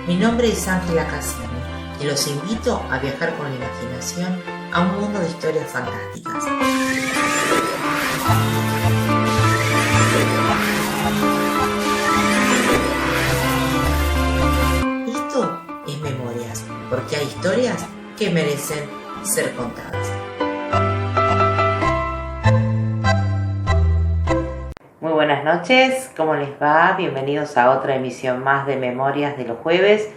Mi nombre es Ángela Cassini y los invito a viajar con la imaginación a un mundo de historias fantásticas. Esto es Memorias, porque hay historias que merecen ser contadas. Muy buenas noches, ¿cómo les va? Bienvenidos a otra emisión más de Memorias de los jueves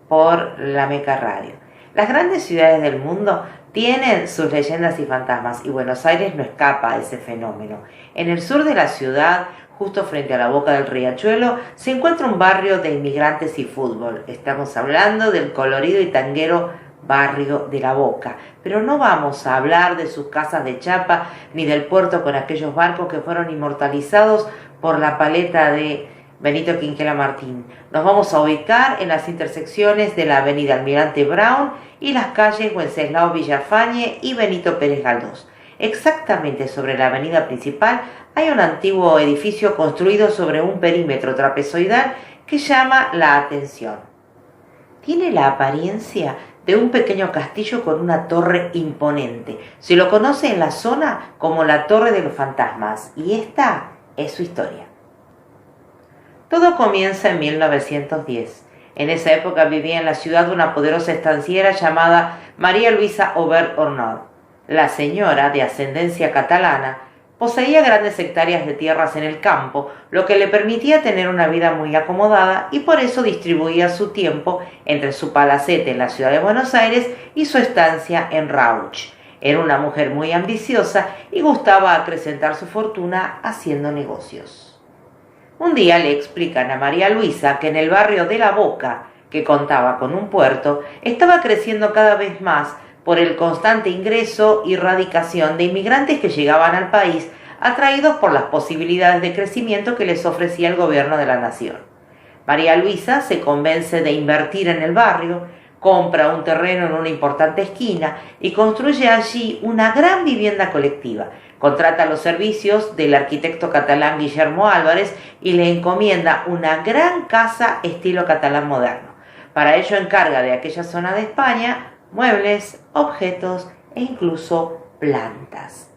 por la Meca Radio. Las grandes ciudades del mundo tienen sus leyendas y fantasmas y Buenos Aires no escapa a ese fenómeno. En el sur de la ciudad, justo frente a la boca del riachuelo, se encuentra un barrio de inmigrantes y fútbol. Estamos hablando del colorido y tanguero barrio de La Boca, pero no vamos a hablar de sus casas de chapa ni del puerto con aquellos barcos que fueron inmortalizados por la paleta de Benito Quinquela Martín. Nos vamos a ubicar en las intersecciones de la avenida Almirante Brown y las calles Wenceslao Villafañe y Benito Pérez Galdós. Exactamente sobre la avenida principal hay un antiguo edificio construido sobre un perímetro trapezoidal que llama la atención. Tiene la apariencia de un pequeño castillo con una torre imponente. Se lo conoce en la zona como la Torre de los Fantasmas y esta es su historia. Todo comienza en 1910. En esa época vivía en la ciudad una poderosa estanciera llamada María Luisa Aubert Ornaud. La señora, de ascendencia catalana, poseía grandes hectáreas de tierras en el campo, lo que le permitía tener una vida muy acomodada y por eso distribuía su tiempo entre su palacete en la ciudad de Buenos Aires y su estancia en Rauch. Era una mujer muy ambiciosa y gustaba acrecentar su fortuna haciendo negocios. Un día le explican a María Luisa que en el barrio de La Boca, que contaba con un puerto, estaba creciendo cada vez más por el constante ingreso y radicación de inmigrantes que llegaban al país, atraídos por las posibilidades de crecimiento que les ofrecía el gobierno de la nación. María Luisa se convence de invertir en el barrio, compra un terreno en una importante esquina y construye allí una gran vivienda colectiva. Contrata los servicios del arquitecto catalán Guillermo Álvarez y le encomienda una gran casa estilo catalán moderno. Para ello encarga de aquella zona de España muebles, objetos e incluso plantas.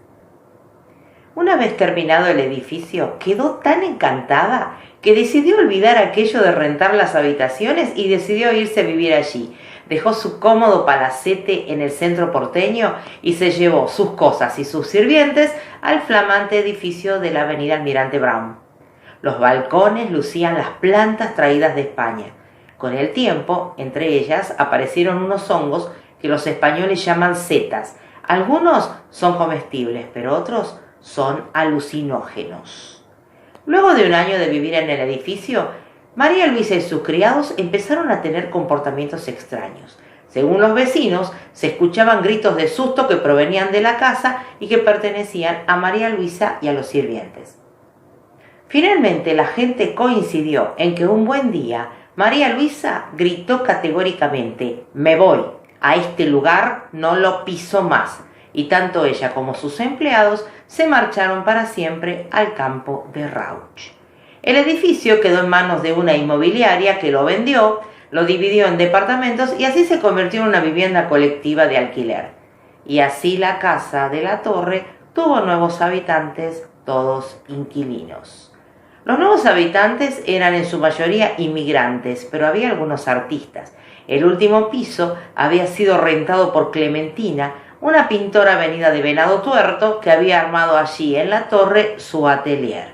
Una vez terminado el edificio, quedó tan encantada que decidió olvidar aquello de rentar las habitaciones y decidió irse a vivir allí. Dejó su cómodo palacete en el centro porteño y se llevó sus cosas y sus sirvientes al flamante edificio de la avenida Almirante Brown. Los balcones lucían las plantas traídas de España. Con el tiempo, entre ellas, aparecieron unos hongos que los españoles llaman setas. Algunos son comestibles, pero otros son alucinógenos. Luego de un año de vivir en el edificio, María Luisa y sus criados empezaron a tener comportamientos extraños. Según los vecinos, se escuchaban gritos de susto que provenían de la casa y que pertenecían a María Luisa y a los sirvientes. Finalmente, la gente coincidió en que un buen día María Luisa gritó categóricamente: «Me voy, a este lugar no lo piso más», y tanto ella como sus empleados se marcharon para siempre al campo de Rauch. El edificio quedó en manos de una inmobiliaria que lo vendió, lo dividió en departamentos y así se convirtió en una vivienda colectiva de alquiler. Y así la casa de la torre tuvo nuevos habitantes, todos inquilinos. Los nuevos habitantes eran en su mayoría inmigrantes, pero había algunos artistas. El último piso había sido rentado por Clementina, una pintora venida de Venado Tuerto que había armado allí en la torre su atelier.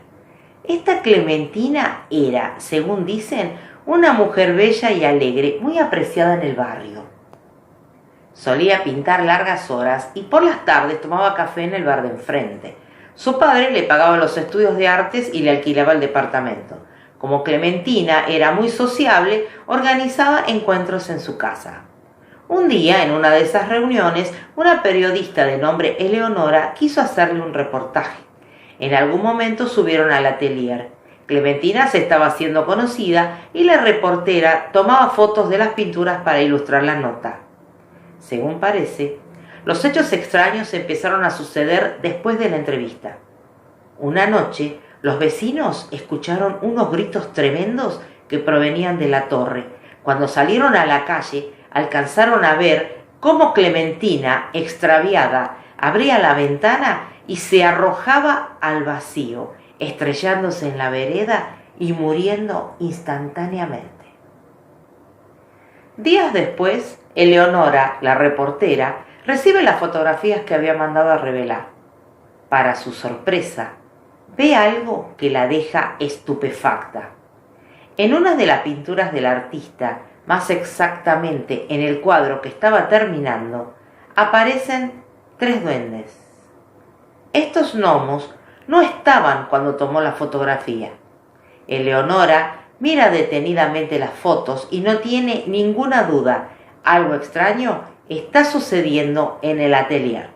Esta Clementina era, según dicen, una mujer bella y alegre, muy apreciada en el barrio. Solía pintar largas horas y por las tardes tomaba café en el bar de enfrente. Su padre le pagaba los estudios de artes y le alquilaba el departamento. Como Clementina era muy sociable, organizaba encuentros en su casa. Un día, en una de esas reuniones, una periodista de nombre Eleonora quiso hacerle un reportaje. En algún momento subieron al atelier. Clementina se estaba haciendo conocida y la reportera tomaba fotos de las pinturas para ilustrar la nota. Según parece, los hechos extraños empezaron a suceder después de la entrevista. Una noche, los vecinos escucharon unos gritos tremendos que provenían de la torre. Cuando salieron a la calle, alcanzaron a ver cómo Clementina, extraviada, abría la ventana y se arrojaba al vacío, estrellándose en la vereda y muriendo instantáneamente. Días después, Eleonora, la reportera, recibe las fotografías que había mandado a revelar. Para su sorpresa, ve algo que la deja estupefacta. En una de las pinturas del artista, más exactamente en el cuadro que estaba terminando, aparecen 3 duendes. Estos gnomos no estaban cuando tomó la fotografía. Eleonora mira detenidamente las fotos y no tiene ninguna duda. Algo extraño está sucediendo en el atelier.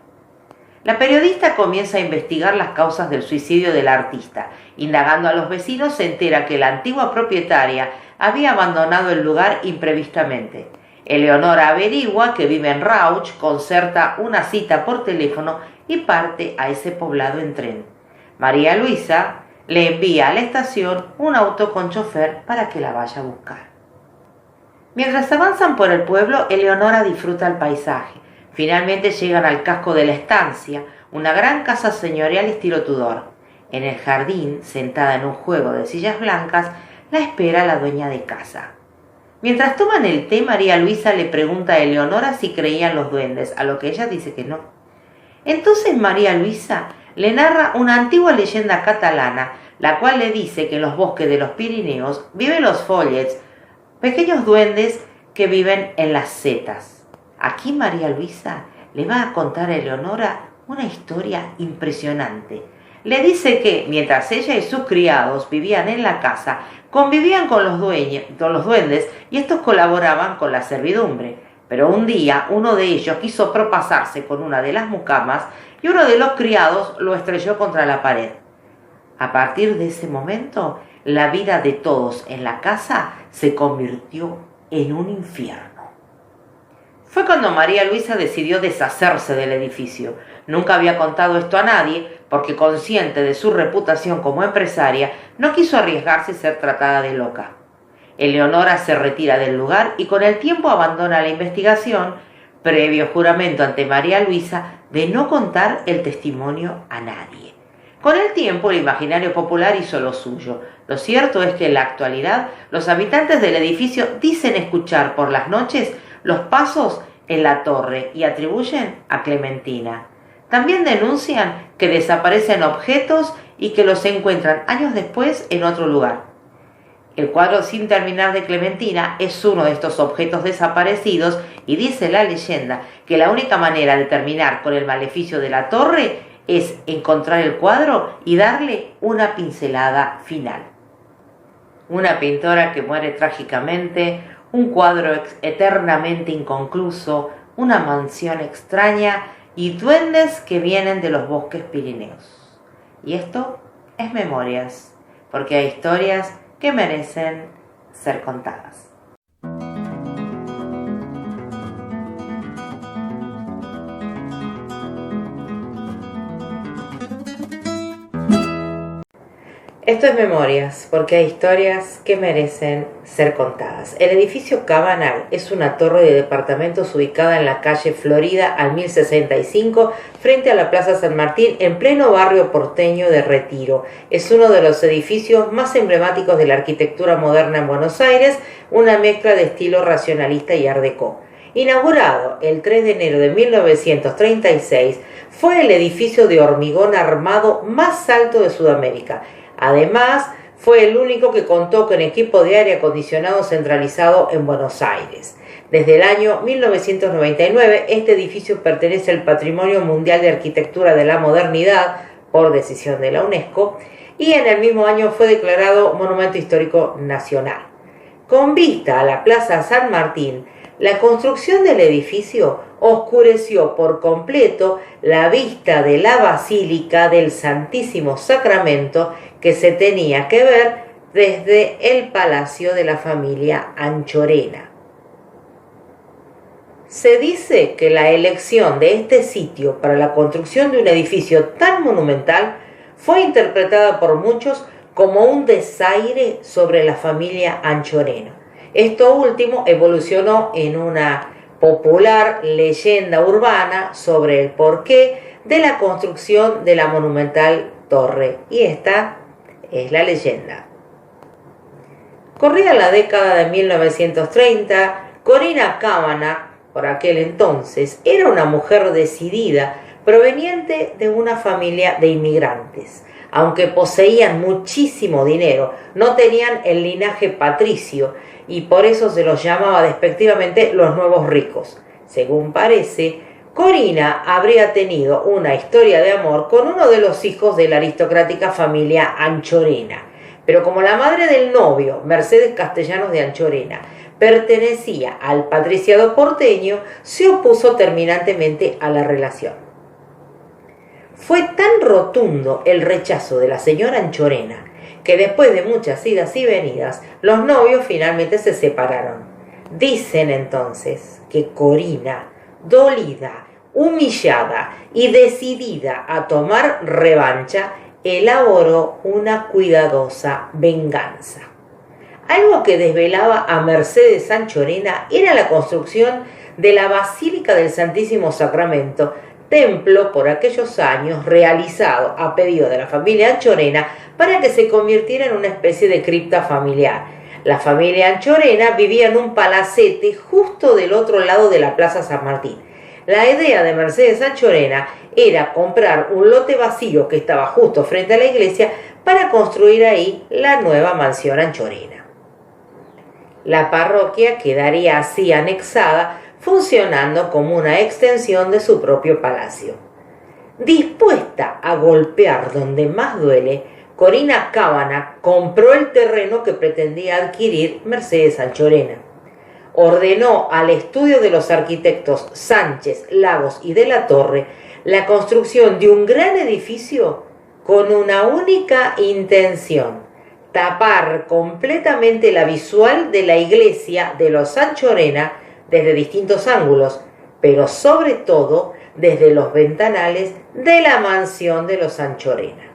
La periodista comienza a investigar las causas del suicidio del artista. Indagando a los vecinos, se entera que la antigua propietaria había abandonado el lugar imprevistamente. Eleonora averigua que vive en Rauch, concerta una cita por teléfono y parte a ese poblado en tren. María Luisa le envía a la estación un auto con chofer para que la vaya a buscar. Mientras avanzan por el pueblo, Eleonora disfruta el paisaje. Finalmente llegan al casco de la estancia, una gran casa señorial estilo Tudor. En el jardín, sentada en un juego de sillas blancas, la espera la dueña de casa. Mientras toman el té, María Luisa le pregunta a Eleonora si creía en los duendes, a lo que ella dice que no. Entonces María Luisa le narra una antigua leyenda catalana, la cual le dice que en los bosques de los Pirineos viven los follets, pequeños duendes que viven en las setas. Aquí María Luisa le va a contar a Eleonora una historia impresionante. Le dice que mientras ella y sus criados vivían en la casa, convivían con los duendes y estos colaboraban con la servidumbre. Pero un día uno de ellos quiso propasarse con una de las mucamas y uno de los criados lo estrelló contra la pared. A partir de ese momento, la vida de todos en la casa se convirtió en un infierno. Fue cuando María Luisa decidió deshacerse del edificio. Nunca había contado esto a nadie porque, consciente de su reputación como empresaria, no quiso arriesgarse y ser tratada de loca. Eleonora se retira del lugar y con el tiempo abandona la investigación, previo juramento ante María Luisa de no contar el testimonio a nadie. Con el tiempo, el imaginario popular hizo lo suyo. Lo cierto es que en la actualidad los habitantes del edificio dicen escuchar por las noches los pasos en la torre y atribuyen a Clementina. También denuncian que desaparecen objetos y que los encuentran años después en otro lugar. El cuadro Sin terminar de Clementina es uno de estos objetos desaparecidos y dice la leyenda que la única manera de terminar con el maleficio de la torre es encontrar el cuadro y darle una pincelada final. Una pintora que muere trágicamente, un cuadro eternamente inconcluso, una mansión extraña y duendes que vienen de los bosques pirineos. Y esto es Memorias, porque hay historias que merecen ser contadas. Esto es Memorias, porque hay historias que merecen ser contadas. El edificio Cabanal es una torre de departamentos ubicada en la calle Florida al 1065, frente a la Plaza San Martín, en pleno barrio porteño de Retiro. Es uno de los edificios más emblemáticos de la arquitectura moderna en Buenos Aires, una mezcla de estilo racionalista y art déco. Inaugurado el 3 de enero de 1936, fue el edificio de hormigón armado más alto de Sudamérica. Además, fue el único que contó con equipo de aire acondicionado centralizado en Buenos Aires. Desde el año 1999, este edificio pertenece al Patrimonio Mundial de Arquitectura de la Modernidad, por decisión de la UNESCO, y en el mismo año fue declarado Monumento Histórico Nacional. Con vista a la Plaza San Martín, la construcción del edificio oscureció por completo la vista de la Basílica del Santísimo Sacramento que se tenía que ver desde el palacio de la familia Anchorena. Se dice que la elección de este sitio para la construcción de un edificio tan monumental fue interpretada por muchos como un desaire sobre la familia Anchorena. Esto último evolucionó en una popular leyenda urbana sobre el porqué de la construcción de la monumental torre, y esta es la leyenda. Corría la década de 1930, Corina Kavanagh, por aquel entonces, era una mujer decidida, proveniente de una familia de inmigrantes. Aunque poseían muchísimo dinero, no tenían el linaje patricio y por eso se los llamaba despectivamente los nuevos ricos. Según parece, Corina habría tenido una historia de amor con uno de los hijos de la aristocrática familia Anchorena, pero como la madre del novio, Mercedes Castellanos de Anchorena, pertenecía al patriciado porteño, se opuso terminantemente a la relación. Fue tan rotundo el rechazo de la señora Anchorena que después de muchas idas y venidas, los novios finalmente se separaron. Dicen entonces que Corina, dolida, humillada y decidida a tomar revancha, elaboró una cuidadosa venganza. Algo que desvelaba a Mercedes Anchorena era la construcción de la Basílica del Santísimo Sacramento, templo por aquellos años realizado a pedido de la familia Anchorena para que se convirtiera en una especie de cripta familiar. La familia Anchorena vivía en un palacete justo del otro lado de la Plaza San Martín. La idea de Mercedes Anchorena era comprar un lote vacío que estaba justo frente a la iglesia para construir ahí la nueva mansión Anchorena. La parroquia quedaría así anexada, funcionando como una extensión de su propio palacio. Dispuesta a golpear donde más duele, Corina Kavanagh compró el terreno que pretendía adquirir Mercedes Anchorena. Ordenó al estudio de los arquitectos Sánchez, Lagos y de la Torre la construcción de un gran edificio con una única intención: tapar completamente la visual de la iglesia de los Anchorena desde distintos ángulos, pero sobre todo desde los ventanales de la mansión de los Anchorena.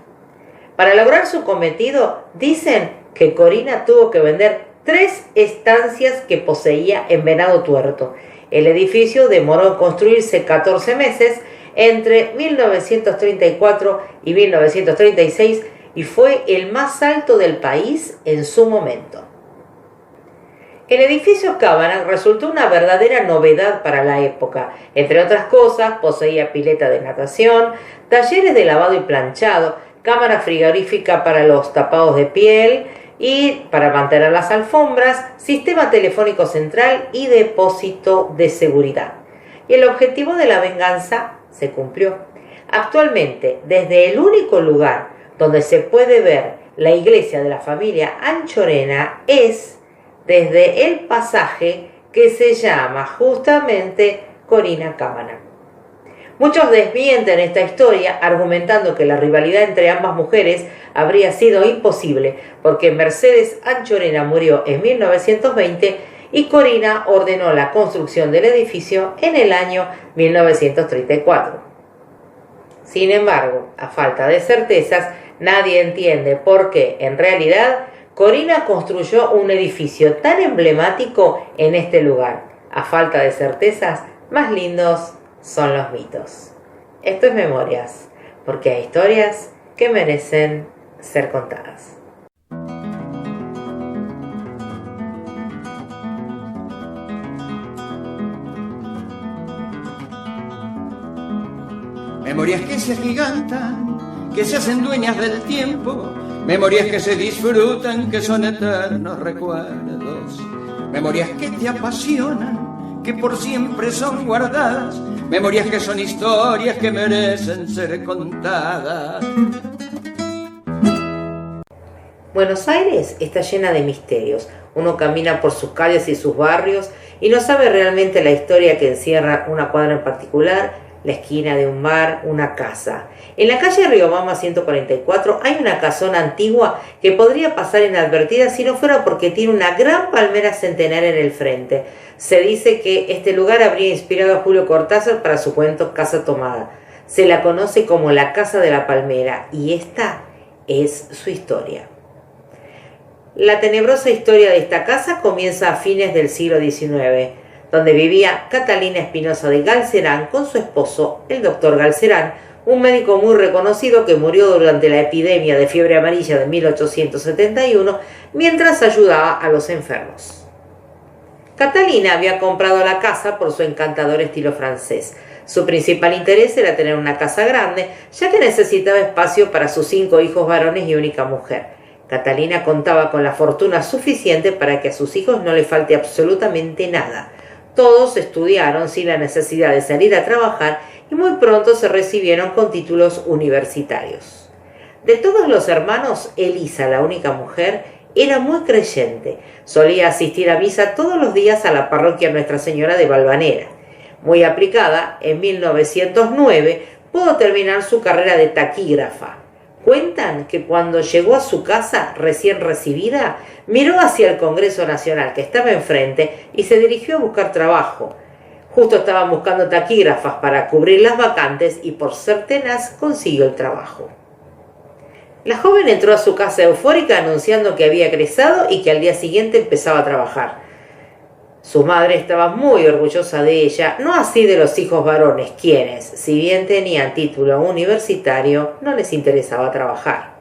Para lograr su cometido, dicen que Corina tuvo que vender 3 estancias que poseía en Venado Tuerto. El edificio demoró en construirse 14 meses entre 1934 y 1936 y fue el más alto del país en su momento. El edificio Kavanagh resultó una verdadera novedad para la época. Entre otras cosas, poseía pileta de natación, talleres de lavado y planchado, cámara frigorífica para los tapados de piel y para mantener las alfombras, sistema telefónico central y depósito de seguridad. Y el objetivo de la venganza se cumplió. Actualmente, desde el único lugar donde se puede ver la iglesia de la familia Anchorena es desde el pasaje que se llama justamente Corina Kavanagh. Muchos desmienten esta historia argumentando que la rivalidad entre ambas mujeres habría sido imposible porque Mercedes Anchorena murió en 1920 y Corina ordenó la construcción del edificio en el año 1934. Sin embargo, a falta de certezas, nadie entiende por qué, en realidad, Corina construyó un edificio tan emblemático en este lugar. A falta de certezas, más lindos son los mitos. Esto es Memorias, porque hay historias que merecen ser contadas. Memorias que se agigantan, que se hacen dueñas del tiempo, memorias que se disfrutan, que son eternos recuerdos, memorias que te apasionan, que por siempre son guardadas, memorias que son historias que merecen ser contadas. Buenos Aires está llena de misterios. Uno camina por sus calles y sus barrios y no sabe realmente la historia que encierra una cuadra en particular, la esquina de un bar, una casa. En la calle Riobamba 144 hay una casona antigua que podría pasar inadvertida si no fuera porque tiene una gran palmera centenaria en el frente. Se dice que este lugar habría inspirado a Julio Cortázar para su cuento Casa Tomada. Se la conoce como la Casa de la Palmera y esta es su historia. La tenebrosa historia de esta casa comienza a fines del siglo XIX, donde vivía Catalina Espinosa de Galcerán con su esposo, el doctor Galcerán, un médico muy reconocido que murió durante la epidemia de fiebre amarilla de 1871 mientras ayudaba a los enfermos. Catalina había comprado la casa por su encantador estilo francés. Su principal interés era tener una casa grande, ya que necesitaba espacio para sus 5 hijos varones y única mujer. Catalina contaba con la fortuna suficiente para que a sus hijos no le falte absolutamente nada. Todos estudiaron sin la necesidad de salir a trabajar y muy pronto se recibieron con títulos universitarios. De todos los hermanos, Elisa, la única mujer, era muy creyente. Solía asistir a misa todos los días a la parroquia Nuestra Señora de Valvanera. Muy aplicada, en 1909 pudo terminar su carrera de taquígrafa. Cuentan que cuando llegó a su casa recién recibida, miró hacia el Congreso Nacional que estaba enfrente y se dirigió a buscar trabajo. Justo estaban buscando taquígrafas para cubrir las vacantes y por ser tenaz consiguió el trabajo. La joven entró a su casa eufórica anunciando que había egresado y que al día siguiente empezaba a trabajar. Su madre estaba muy orgullosa de ella, no así de los hijos varones, quienes, si bien tenían título universitario, no les interesaba trabajar.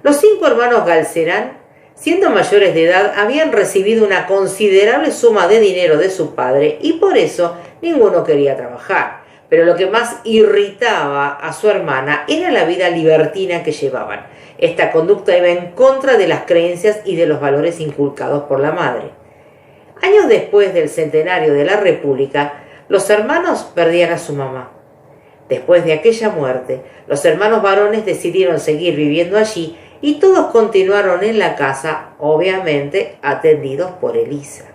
Los 5 hermanos Galcerán, siendo mayores de edad, habían recibido una considerable suma de dinero de su padre y por eso ninguno quería trabajar. Pero lo que más irritaba a su hermana era la vida libertina que llevaban. Esta conducta iba en contra de las creencias y de los valores inculcados por la madre. Años después del centenario de la República, los hermanos perdían a su mamá. Después de aquella muerte, los hermanos varones decidieron seguir viviendo allí y todos continuaron en la casa, obviamente atendidos por Elisa.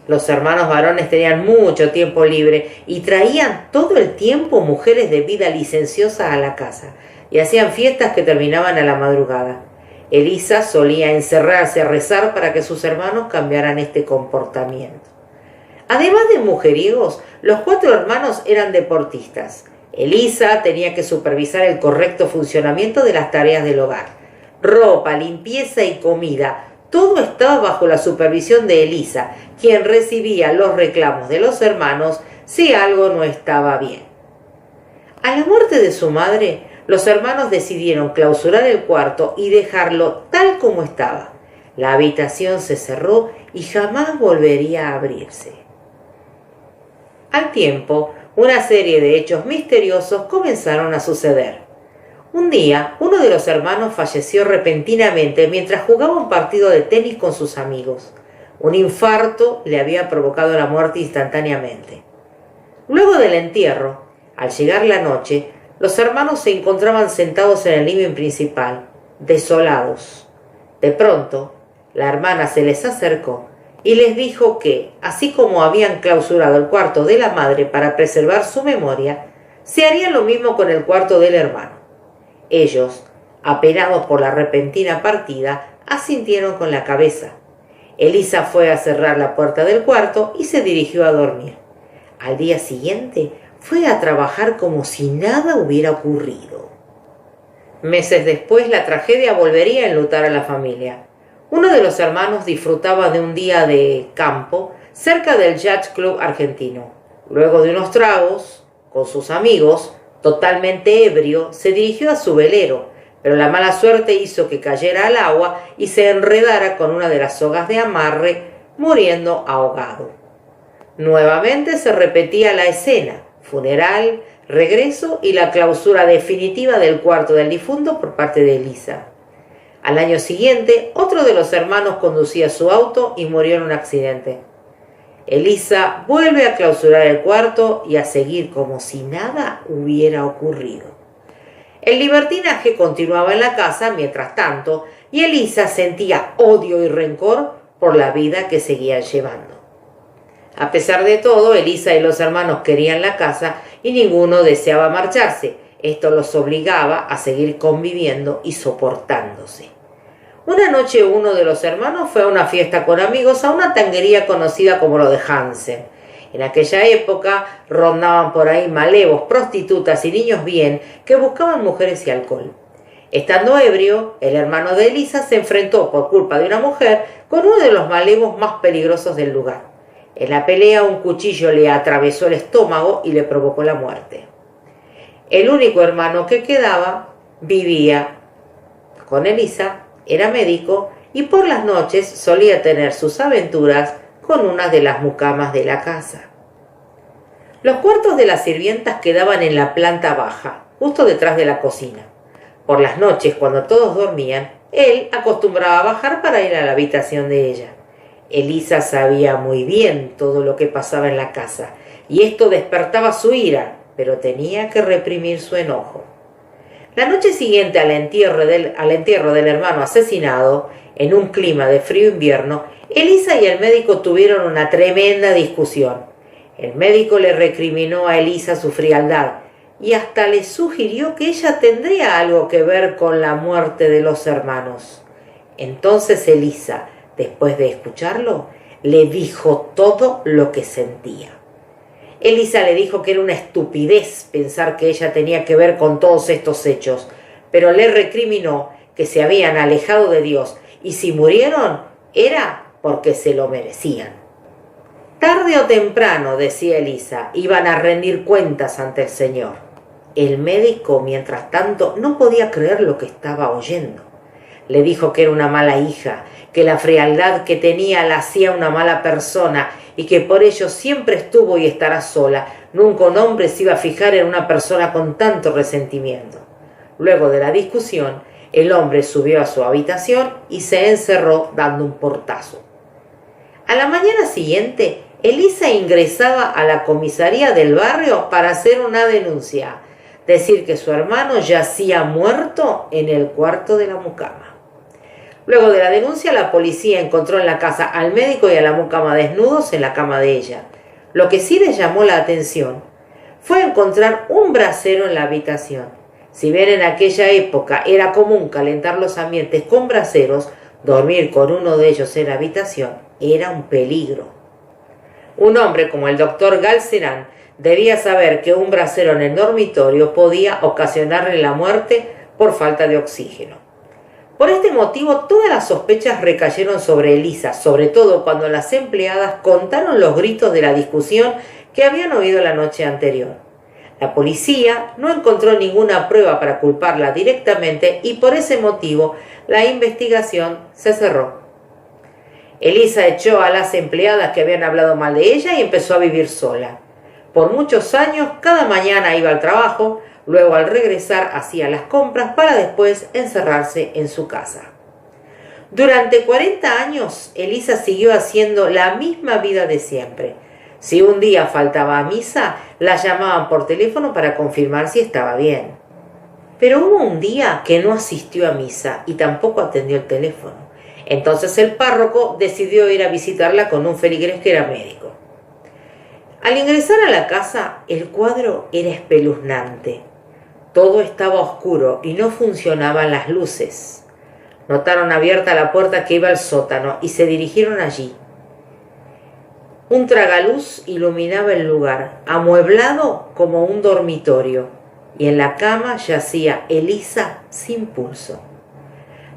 Los hermanos varones tenían mucho tiempo libre y traían todo el tiempo mujeres de vida licenciosa a la casa y hacían fiestas que terminaban a la madrugada. Elisa solía encerrarse a rezar para que sus hermanos cambiaran este comportamiento. Además de mujeriegos, los 4 hermanos eran deportistas. Elisa tenía que supervisar el correcto funcionamiento de las tareas del hogar. Ropa, limpieza y comida, todo estaba bajo la supervisión de Elisa, quien recibía los reclamos de los hermanos si algo no estaba bien. A la muerte de su madre, los hermanos decidieron clausurar el cuarto y dejarlo tal como estaba. La habitación se cerró y jamás volvería a abrirse. Al tiempo, una serie de hechos misteriosos comenzaron a suceder. Un día, uno de los hermanos falleció repentinamente mientras jugaba un partido de tenis con sus amigos. Un infarto le había provocado la muerte instantáneamente. Luego del entierro, al llegar la noche, los hermanos se encontraban sentados en el living principal, desolados. De pronto, la hermana se les acercó y les dijo que, así como habían clausurado el cuarto de la madre para preservar su memoria, se haría lo mismo con el cuarto del hermano. Ellos, apenados por la repentina partida, asintieron con la cabeza. Elisa fue a cerrar la puerta del cuarto y se dirigió a dormir. Al día siguiente, fue a trabajar como si nada hubiera ocurrido. Meses después, la tragedia volvería a enlutar a la familia. Uno de los hermanos disfrutaba de un día de campo cerca del Yacht Club argentino. Luego de unos tragos, con sus amigos, totalmente ebrio, se dirigió a su velero, pero la mala suerte hizo que cayera al agua y se enredara con una de las sogas de amarre, muriendo ahogado. Nuevamente se repetía la escena: funeral, regreso y la clausura definitiva del cuarto del difunto por parte de Elisa. Al año siguiente, otro de los hermanos conducía su auto y murió en un accidente. Elisa vuelve a clausurar el cuarto y a seguir como si nada hubiera ocurrido. El libertinaje continuaba en la casa mientras tanto y Elisa sentía odio y rencor por la vida que seguían llevando. A pesar de todo, Elisa y los hermanos querían la casa y ninguno deseaba marcharse. Esto los obligaba a seguir conviviendo y soportándose. Una noche uno de los hermanos fue a una fiesta con amigos a una tanguería conocida como lo de Hansen. En aquella época rondaban por ahí malevos, prostitutas y niños bien que buscaban mujeres y alcohol. Estando ebrio, el hermano de Elisa se enfrentó por culpa de una mujer con uno de los malevos más peligrosos del lugar. En la pelea un cuchillo le atravesó el estómago y le provocó la muerte. El único hermano que quedaba vivía con Elisa, era médico y por las noches solía tener sus aventuras con una de las mucamas de la casa. Los cuartos de las sirvientas quedaban en la planta baja, justo detrás de la cocina. Por las noches, cuando todos dormían, él acostumbraba a bajar para ir a la habitación de ella. Elisa sabía muy bien todo lo que pasaba en la casa, y esto despertaba su ira, pero tenía que reprimir su enojo. La noche siguiente al entierro del hermano asesinado, en un clima de frío invierno, Elisa y el médico tuvieron una tremenda discusión. El médico le recriminó a Elisa su frialdad y hasta le sugirió que ella tendría algo que ver con la muerte de los hermanos. Entonces Elisa, después de escucharlo, le dijo todo lo que sentía. Elisa le dijo que era una estupidez pensar que ella tenía que ver con todos estos hechos, pero le recriminó que se habían alejado de Dios y si murieron era porque se lo merecían. Tarde o temprano, decía Elisa, iban a rendir cuentas ante el Señor. El médico, mientras tanto, no podía creer lo que estaba oyendo. Le dijo que era una mala hija, que la frialdad que tenía la hacía una mala persona y que por ello siempre estuvo y estará sola. Nunca un hombre se iba a fijar en una persona con tanto resentimiento. Luego de la discusión, el hombre subió a su habitación y se encerró dando un portazo. A la mañana siguiente, Elisa ingresaba a la comisaría del barrio para hacer una denuncia, decir que su hermano yacía muerto en el cuarto de la mucama. Luego de la denuncia, la policía encontró en la casa al médico y a la mucama desnudos en la cama de ella. Lo que sí les llamó la atención fue encontrar un brasero en la habitación. Si bien en aquella época era común calentar los ambientes con braseros, dormir con uno de ellos en la habitación era un peligro. Un hombre como el doctor Galceran debía saber que un brasero en el dormitorio podía ocasionarle la muerte por falta de oxígeno. Por este motivo, todas las sospechas recayeron sobre Elisa, sobre todo cuando las empleadas contaron los gritos de la discusión que habían oído la noche anterior. La policía no encontró ninguna prueba para culparla directamente y por ese motivo la investigación se cerró. Elisa echó a las empleadas que habían hablado mal de ella y empezó a vivir sola. Por muchos años, cada mañana iba al trabajo, luego al regresar hacía las compras para después encerrarse en su casa. Durante 40 años, Elisa siguió haciendo la misma vida de siempre. Si un día faltaba a misa, la llamaban por teléfono para confirmar si estaba bien. Pero hubo un día que no asistió a misa y tampoco atendió el teléfono. Entonces el párroco decidió ir a visitarla con un feligrés que era médico. Al ingresar a la casa, el cuadro era espeluznante. Todo estaba oscuro y no funcionaban las luces. Notaron abierta la puerta que iba al sótano y se dirigieron allí. Un tragaluz iluminaba el lugar, amueblado como un dormitorio, y en la cama yacía Elisa sin pulso.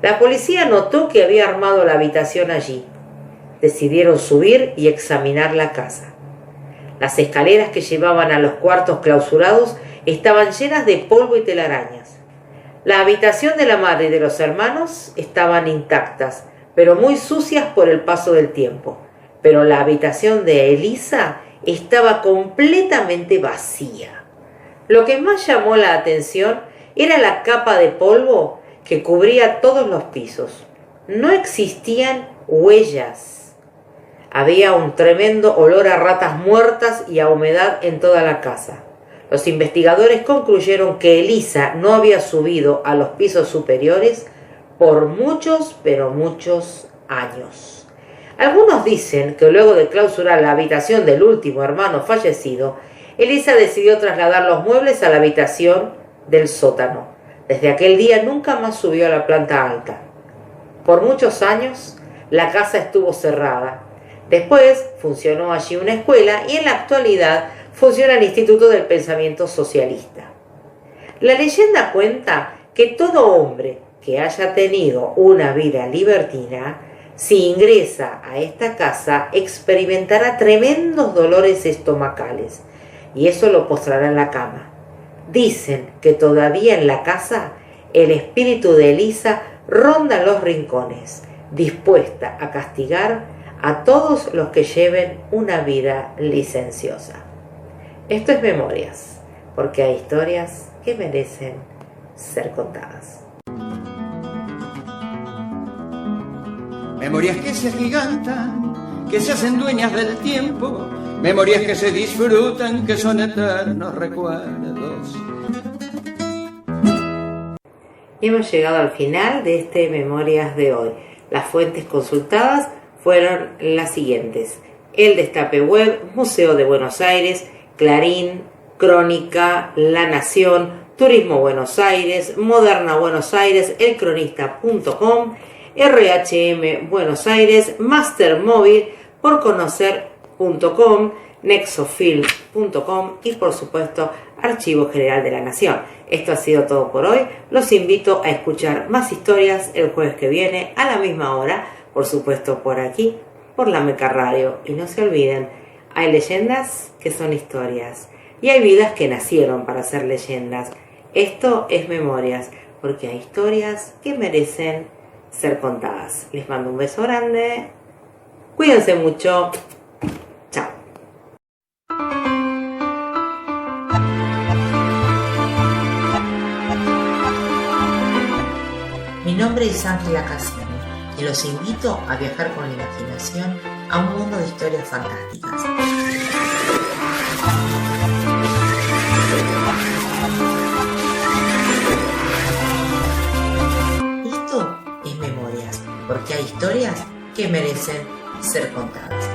La policía notó que había armado la habitación allí. Decidieron subir y examinar la casa. Las escaleras que llevaban a los cuartos clausurados estaban llenas de polvo y telarañas. La habitación de la madre y de los hermanos estaban intactas, pero muy sucias por el paso del tiempo. Pero la habitación de Elisa estaba completamente vacía. Lo que más llamó la atención era la capa de polvo que cubría todos los pisos. No existían huellas. Había un tremendo olor a ratas muertas y a humedad en toda la casa. Los investigadores concluyeron que Elisa no había subido a los pisos superiores por muchos, pero muchos años. Algunos dicen que luego de clausurar la habitación del último hermano fallecido, Elisa decidió trasladar los muebles a la habitación del sótano. Desde aquel día nunca más subió a la planta alta. Por muchos años, la casa estuvo cerrada. Después funcionó allí una escuela y en la actualidad funciona el Instituto del Pensamiento Socialista. La leyenda cuenta que todo hombre que haya tenido una vida libertina, si ingresa a esta casa, experimentará tremendos dolores estomacales y eso lo postrará en la cama. Dicen que todavía en la casa el espíritu de Elisa ronda los rincones, dispuesta a castigar a todos los que lleven una vida licenciosa. Esto es Memorias, porque hay historias que merecen ser contadas. Memorias que se agigantan, que se hacen dueñas del tiempo, memorias que se disfrutan, que son eternos recuerdos. Y hemos llegado al final de este Memorias de hoy. Las fuentes consultadas fueron las siguientes: El Destape Web, Museo de Buenos Aires, Clarín, Crónica, La Nación, Turismo Buenos Aires, Moderna Buenos Aires, elcronista.com, RHM Buenos Aires, Mastermóvil, porconocer.com, nexofilm.com y por supuesto Archivo General de la Nación. Esto ha sido todo por hoy. Los invito a escuchar más historias el jueves que viene a la misma hora, por supuesto por aquí, por la Meca Radio. Y no se olviden, hay leyendas que son historias y hay vidas que nacieron para ser leyendas. Esto es Memorias, porque hay historias que merecen ser contadas. Les mando un beso grande. Cuídense mucho. Chao. Mi nombre es Ángela Casiano y los invito a viajar con la imaginación a un mundo de historias fantásticas. Esto es Memorias, porque hay historias que merecen ser contadas.